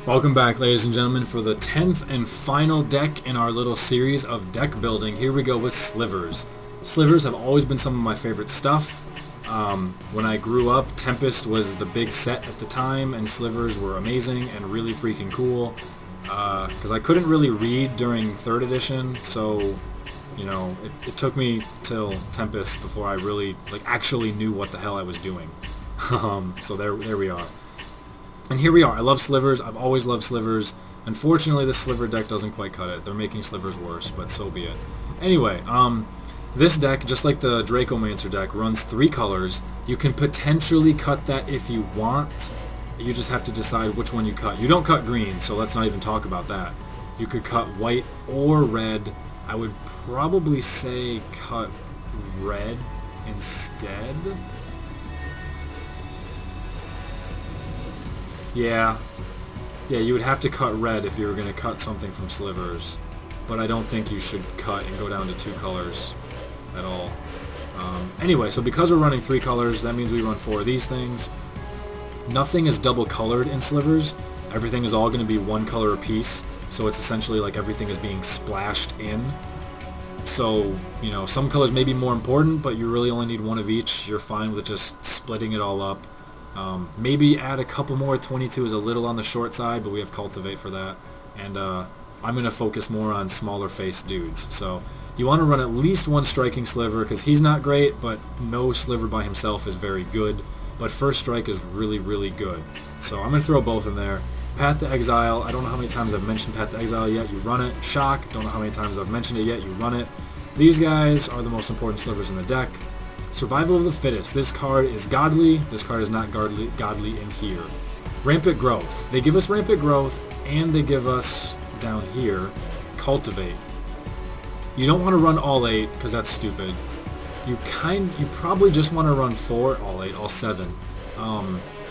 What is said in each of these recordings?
Welcome back, ladies and gentlemen, for the 10th and final deck in our little series of deck building. Here we go with Slivers. Slivers have always been some of my favorite stuff. When I grew up, Tempest was the big set at the time, and Slivers were amazing and really freaking cool. Because I couldn't really read during 3rd edition, so, you know, it took me till Tempest before I really, actually knew what the hell I was doing. So there we are. And here we are. I love Slivers. I've always loved Slivers. Unfortunately, the Sliver deck doesn't quite cut it. They're making Slivers worse, but so be it. Anyway, this deck, just like the Dracomancer deck, runs 3 colors. You can potentially cut that if you want. You just have to decide which one you cut. You don't cut green, so let's not even talk about that. You could cut white or red. I would probably say cut red instead. Yeah, you would have to cut red if you were going to cut something from Slivers, but I don't think you should cut and go down to 2 colors at all. Anyway, so because we're running 3 colors, that means we run 4 of these things. Nothing is double colored in Slivers. Everything is all going to be 1 color apiece, so it's essentially like everything is being splashed in. So, you know, some colors may be more important, but you really only need 1 of each. You're fine with just splitting it all up. Maybe add a couple more. 22 is a little on the short side, but we have Cultivate for that. And I'm going to focus more on smaller face dudes. So you want to run at least 1 striking Sliver, because he's not great, but no Sliver by himself is very good. But First Strike is really, really good. So I'm going to throw both in there. Path to Exile, I don't know how many times I've mentioned Path to Exile yet. You run it. Shock, don't know how many times I've mentioned it yet. You run it. These guys are the most important Slivers in the deck. Survival of the Fittest. This card is godly. This card is not godly in here. Rampant Growth. They give us Rampant Growth, and they give us, down here, Cultivate. You don't want to run all 8, because that's stupid. You probably just want to run 4, all 8, all 7.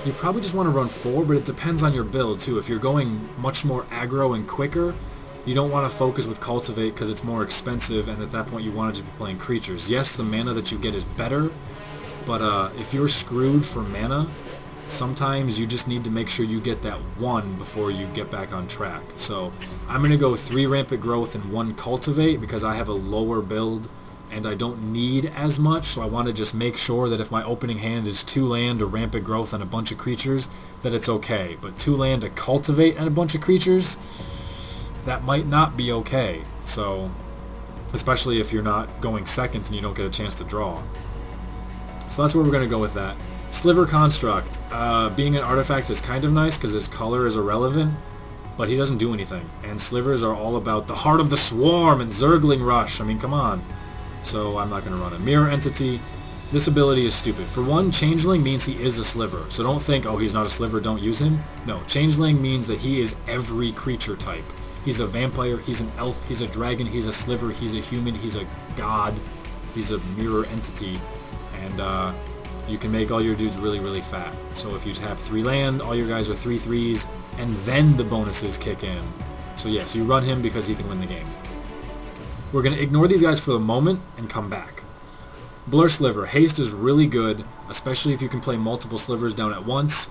You probably just want to run 4, but it depends on your build, too. If you're going much more aggro and quicker, you don't want to focus with Cultivate because it's more expensive, and at that point you want to just be playing creatures. Yes, the mana that you get is better, but if you're screwed for mana, sometimes you just need to make sure you get that 1 before you get back on track. So I'm going to go 3 Rampant Growth and 1 Cultivate because I have a lower build and I don't need as much, so I want to just make sure that if my opening hand is 2 land, a Rampant Growth, and a bunch of creatures, that it's okay. But 2 land, a Cultivate, and a bunch of creatures, that might not be okay. So, especially if you're not going second and you don't get a chance to draw. So that's where we're going to go with that. Sliver Construct. Being an artifact is kind of nice because his color is irrelevant, but he doesn't do anything. And Slivers are all about the Heart of the Swarm and Zergling Rush. I mean, come on. So I'm not going to run it. Mirror Entity. This ability is stupid. For one, Changeling means he is a Sliver. So don't think, oh, he's not a Sliver, don't use him. No, Changeling means that he is every creature type. He's a vampire, he's an elf, he's a dragon, he's a Sliver, he's a human, he's a god, he's a mirror entity, and you can make all your dudes really, really fat. So if you tap 3 land, all your guys are 3/3s, and then the bonuses kick in. So yes, you run him because he can win the game. We're going to ignore these guys for the moment and come back. Blur Sliver. Haste is really good, especially if you can play multiple Slivers down at once.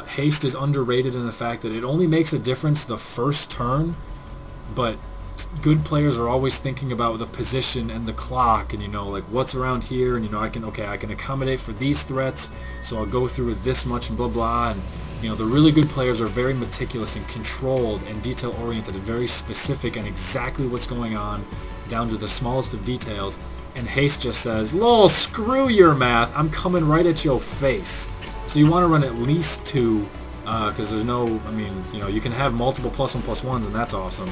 Haste is underrated in the fact that it only makes a difference the first turn, but good players are always thinking about the position and the clock and, you know, like what's around here, and, you know, I can accommodate for these threats, so I'll go through with this much and blah blah. And, you know, the really good players are very meticulous and controlled and detail oriented and very specific and exactly what's going on down to the smallest of details. And Haste just says, lol, screw your math, I'm coming right at your face. So you want to run at least 2, because there's no, I mean, you know, you can have multiple +1/+1s, and that's awesome.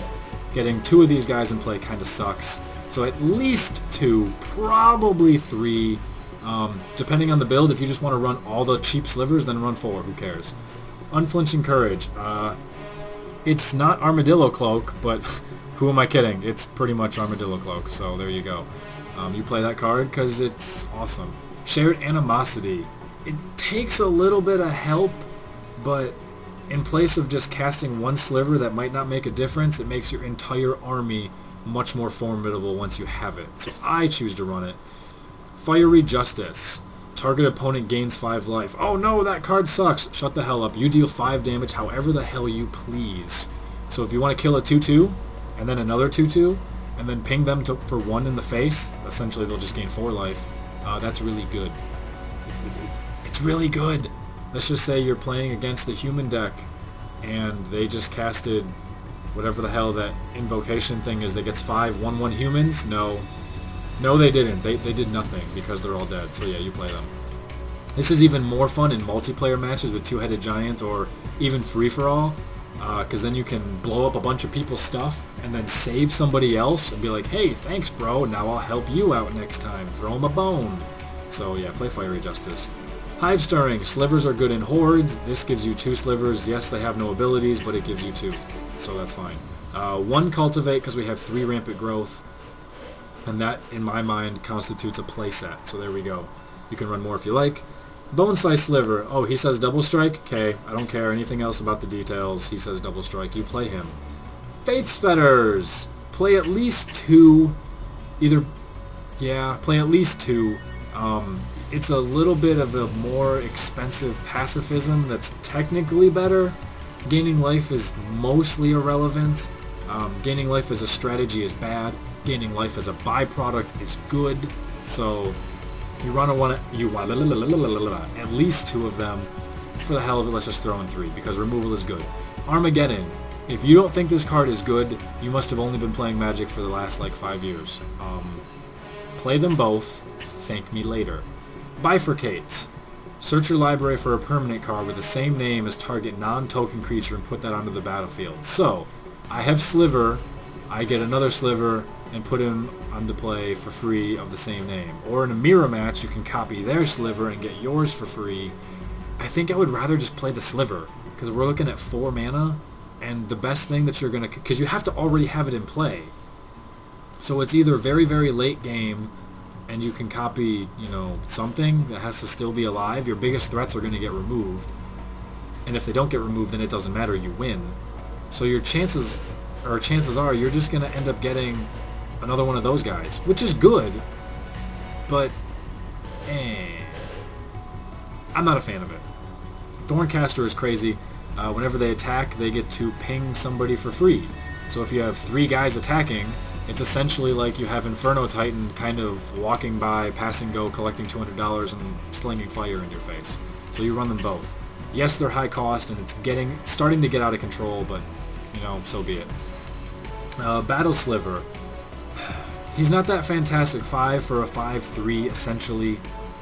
Getting 2 of these guys in play kind of sucks. So at least 2, probably 3, depending on the build. If you just want to run all the cheap Slivers, then run 4, who cares. Unflinching Courage. It's not Armadillo Cloak, but who am I kidding? It's pretty much Armadillo Cloak, so there you go. You play that card because it's awesome. Shared Animosity. It takes a little bit of help, but in place of just casting 1 Sliver that might not make a difference, it makes your entire army much more formidable once you have it. So I choose to run it. Fiery Justice. Target opponent gains 5 life. Oh no, that card sucks. Shut the hell up. You deal 5 damage however the hell you please. So if you want to kill a 2-2, and then another 2-2, and then ping them for 1 in the face, essentially they'll just gain 4 life. That's really good. It's really good. Let's just say you're playing against the human deck, and they just casted whatever the hell that invocation thing is that gets 5 1/1 humans. No, they didn't. They did nothing because they're all dead. So yeah, you play them. This is even more fun in multiplayer matches with Two-Headed Giant or even free-for-all, because then you can blow up a bunch of people's stuff and then save somebody else and be like, hey, thanks, bro. Now I'll help you out next time. Throw him a bone. So yeah, play Fiery Justice. Hive Stirring. Slivers are good in hordes. This gives you 2 slivers. Yes, they have no abilities, but it gives you 2. So that's fine. 1 Cultivate because we have 3 Rampant Growth. And that, in my mind, constitutes a playset. So there we go. You can run more if you like. Bone Slice Sliver. Oh, he says double strike? Okay, I don't care anything else about the details. He says double strike. You play him. Faith's Fetters. Play at least 2. Play at least 2. It's a little bit of a more expensive pacifism that's technically better. Gaining life is mostly irrelevant. Gaining life as a strategy is bad. Gaining life as a byproduct is good. So you want to at least 2 of them. For the hell of it, let's just throw in 3 because removal is good. Armageddon. If you don't think this card is good, you must have only been playing Magic for the last like 5 years. Play them both. Thank me later. Bifurcate. Search your library for a permanent card with the same name as target non-token creature and put that onto the battlefield. So, I have Sliver, I get another Sliver, and put him onto play for free of the same name. Or in a mirror match, you can copy their Sliver and get yours for free. I think I would rather just play the Sliver, because we're looking at 4 mana, and the best thing that you're going to... Because you have to already have it in play. So it's either very, very late game, and you can copy, something that has to still be alive. Your biggest threats are going to get removed. And if they don't get removed, then it doesn't matter. You win. So your chances are you're just going to end up getting another one of those guys, which is good, but I'm not a fan of it. Thorncaster is crazy. Whenever they attack, they get to ping somebody for free. So if you have 3 guys attacking, it's essentially like you have Inferno Titan kind of walking by, pass and go, collecting $200 and slinging fire in your face. So you run them both. Yes, they're high cost and it's starting to get out of control, but so be it. Battle Sliver. He's not that fantastic. 5 for a 5/3 essentially,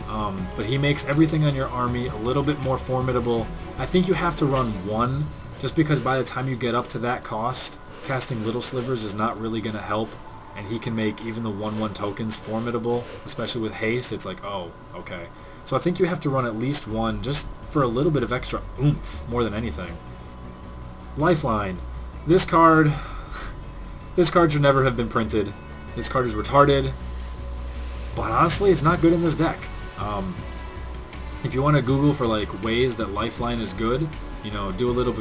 but he makes everything on your army a little bit more formidable. I think you have to run 1, just because by the time you get up to that cost, casting little slivers is not really going to help, and he can make even the 1/1 tokens formidable, especially with haste. It's like, oh, okay. So I think you have to run at least 1 just for a little bit of extra oomph more than anything. Lifeline. This card should never have been printed. This card is retarded, but honestly, it's not good in this deck. If you want to Google for like ways that Lifeline is good, do a little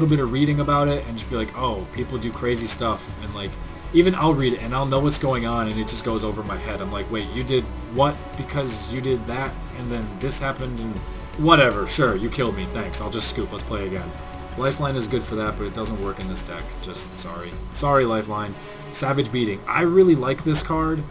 bit of reading about it and just be like, oh, people do crazy stuff, and like even I'll read it and I'll know what's going on and it just goes over my head. I'm like, wait, you did what because you did that and then this happened and whatever. Sure, you killed me. Thanks. I'll just scoop. Let's play again. Lifeline is good for that, but it doesn't work in this deck. Just sorry. Sorry, Lifeline. Savage Beating. I really like this card.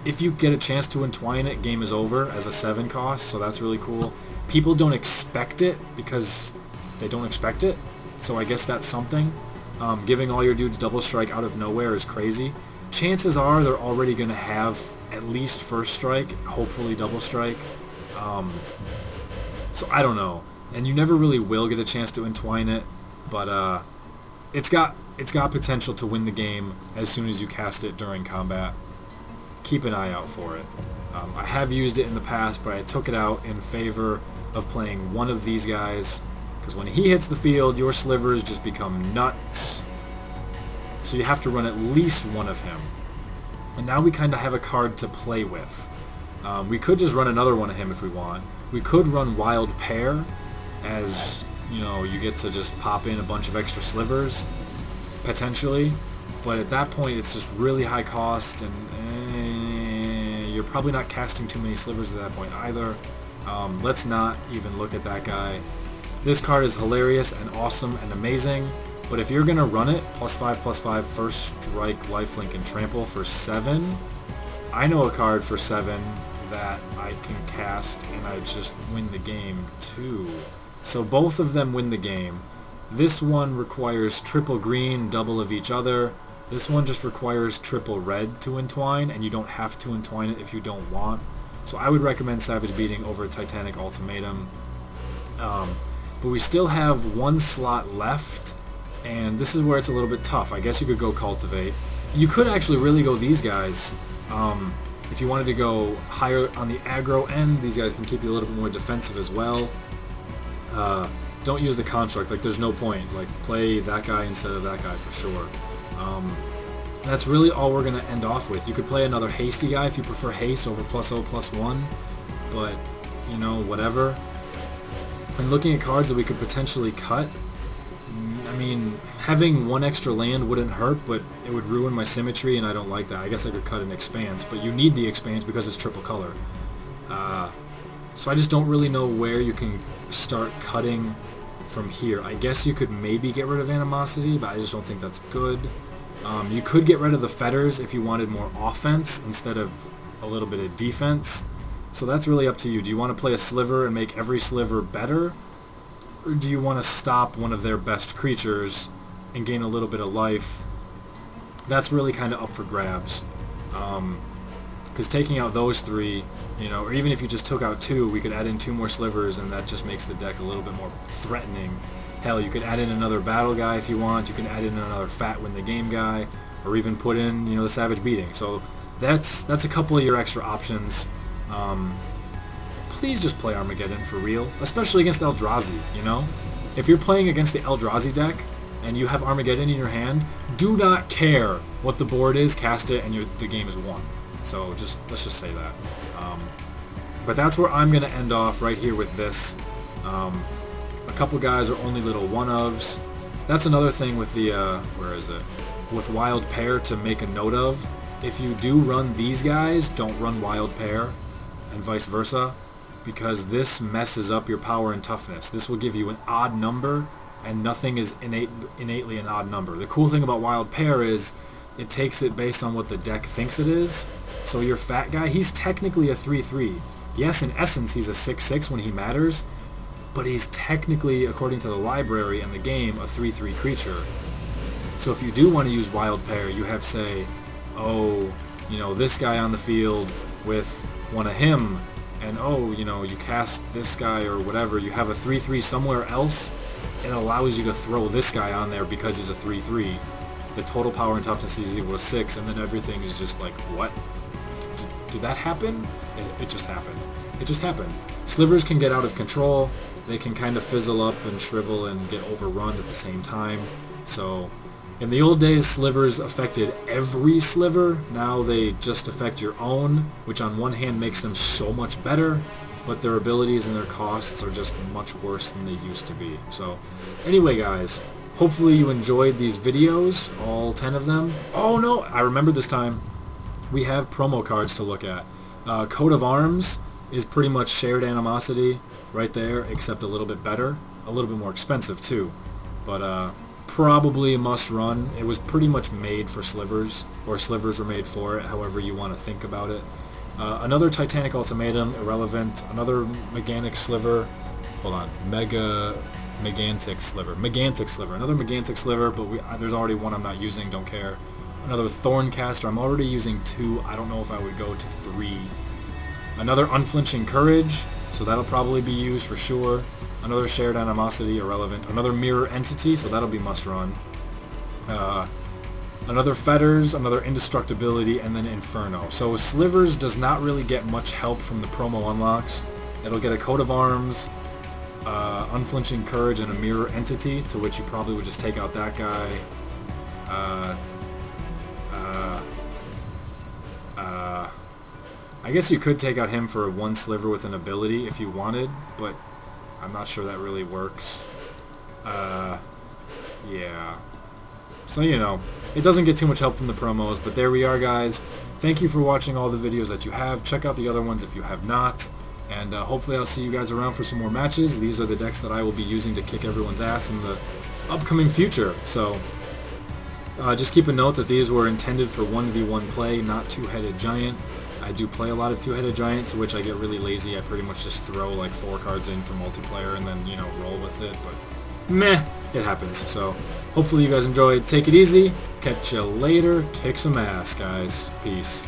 If you get a chance to entwine it, game is over as a 7 cost, so that's really cool. People don't expect it because they don't expect it, so I guess that's something. Giving all your dudes double strike out of nowhere is crazy. Chances are they're already going to have at least first strike, hopefully double strike. So I don't know. And you never really will get a chance to entwine it, but it's got potential to win the game as soon as you cast it during combat. Keep an eye out for it. I have used it in the past, but I took it out in favor of playing one of these guys, because when he hits the field, your slivers just become nuts. So you have to run at least 1 of him. And now we kind of have a card to play with. We could just run another one of him if we want. We could run Wild Pair, as you get to just pop in a bunch of extra slivers, potentially. But at that point, it's just really high cost, and you're probably not casting too many slivers at that point either. Let's not even look at that guy. This card is hilarious and awesome and amazing, but if you're going to run it, +5/+5, first strike, lifelink, and trample for 7, I know a card for 7 that I can cast and I just win the game too. So both of them win the game. This one requires triple green, double of each other. This one just requires triple red to entwine, and you don't have to entwine it if you don't want. So I would recommend Savage Beating over Titanic Ultimatum. But we still have one slot left, and this is where it's a little bit tough. I guess you could go Cultivate. You could actually really go these guys. If you wanted to go higher on the aggro end, these guys can keep you a little bit more defensive as well. Don't use the construct, like there's no point. Like play that guy instead of that guy for sure. That's really all we're going to end off with. You could play another hasty guy if you prefer haste over +0/+1, but you know, whatever. And looking at cards that we could potentially cut, I mean, having one extra land wouldn't hurt, but it would ruin my symmetry, and I don't like that. I guess I could cut an Expanse, but you need the Expanse because it's triple color. So I just don't really know where you can start cutting from here. I guess you could maybe get rid of Animosity, but I just don't think that's good. You could get rid of the Fetters if you wanted more offense instead of a little bit of defense. So that's really up to you. Do you want to play a Sliver and make every Sliver better? Or do you want to stop one of their best creatures and gain a little bit of life? That's really kind of up for grabs. Because taking out those 3, you know, or even if you just took out 2, we could add in 2 more Slivers, and that just makes the deck a little bit more threatening. Hell, you could add in another battle guy if you want. You can add in another fat win the game guy, or even put in, you know, the Savage Beating. So that's a couple of your extra options. Please just play Armageddon for real, especially against Eldrazi, you know? If you're playing against the Eldrazi deck and you have Armageddon in your hand, do not care what the board is, cast it, and the game is won. So let's just say that. But that's where I'm going to end off right here with this. A couple guys are only little one-ofs. That's another thing with the, where is it? With Wild Pair to make a note of. If you do run these guys, don't run Wild Pair, and vice versa, because this messes up your power and toughness. This will give you an odd number, and nothing is innately an odd number. The cool thing about Wild Pair is it takes it based on what the deck thinks it is. So your fat guy, he's technically a 3/3. Yes, in essence, he's a 6/6 when he matters, but he's technically, according to the library and the game, a 3/3 creature. So if you do want to use Wild Pair, you have, say, oh, you know, this guy on the field with one of him, and oh, you know, you cast this guy or whatever, you have a 3/3 somewhere else, it allows you to throw this guy on there because he's a 3/3. The total power and toughness is equal to 6, and then everything is just like, what? Did that happen? It just happened. It just happened. Slivers can get out of control. They can kind of fizzle up and shrivel and get overrun at the same time. So in the old days, Slivers affected every Sliver. Now they just affect your own, which on one hand makes them so much better, but their abilities and their costs are just much worse than they used to be. So anyway, guys, hopefully you enjoyed these videos, all 10 of them. Oh no, I remembered this time. We have promo cards to look at. Coat of Arms is pretty much shared animosity right there, except a little bit better. A little bit more expensive too, but probably a must run. It was pretty much made for Slivers, or Slivers were made for it, however you want to think about it. Another Titanic Ultimatum, irrelevant. Another Megantic Sliver. Hold on. Megantic Sliver. Megantic Sliver. Another Megantic Sliver, but there's already one I'm not using, don't care. Another Thorncaster. I'm already using 2. I don't know if I would go to 3. Another Unflinching Courage, so that'll probably be used for sure. Another Shared Animosity, irrelevant. Another Mirror Entity, so that'll be must run. Another Fetters, another Indestructibility, and then Inferno. So Slivers does not really get much help from the promo unlocks. It'll get a Coat of Arms, Unflinching Courage, and a Mirror Entity, to which you probably would just take out that guy. I guess you could take out him for 1 Sliver with an ability if you wanted, but I'm not sure that really works. Yeah. So, you know, it doesn't get too much help from the promos, but there we are, guys. Thank you for watching all the videos that you have. Check out the other ones if you have not. And hopefully I'll see you guys around for some more matches. These are the decks that I will be using to kick everyone's ass in the upcoming future. So just keep a note that these were intended for 1v1 play, not two-headed giant. I do play a lot of two-headed giant, to which I get really lazy. I pretty much just throw like 4 cards in for multiplayer and then, you know, roll with it. But meh, it happens. So hopefully you guys enjoyed. Take it easy. Catch you later. Kick some ass, guys. Peace.